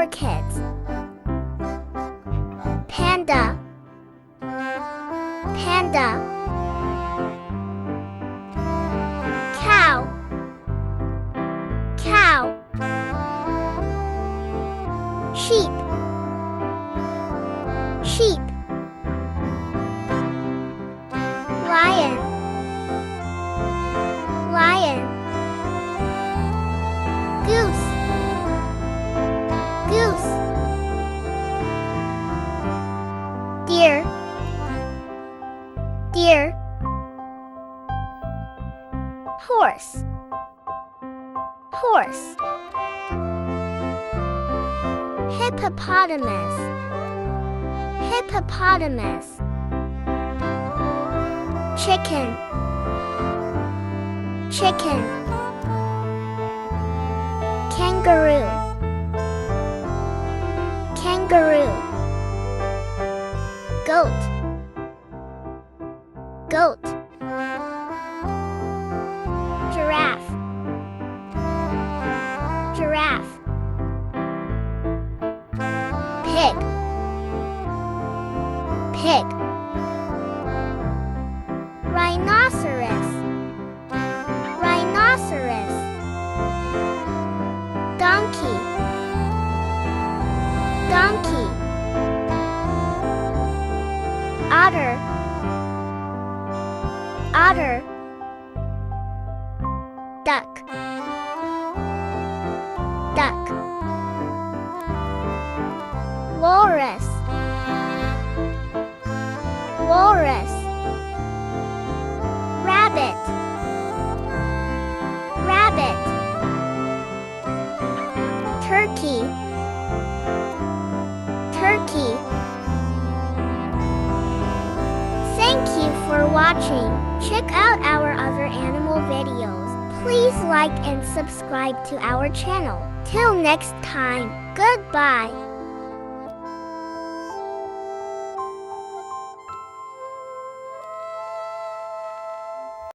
for kids. Panda, panda. Cow, cow. Sheep, sheep. Lion, lion. Goose, goose. Deer, deer. Horse, horse. Hippopotamus, hippopotamus. Chicken, chicken. Kangaroo, kangaroo. Goat, goat. Giraffe, giraffe. Pig, pig. Rhinoceros, rhinoceros. Donkey, donkey. Otter, otter. Duck, duck. Walrus, walrus. Rabbit, rabbit. Turkey, turkey. Thank you for watching. Check out our other animal videos. Please like and subscribe to our channel. Till next time, goodbye.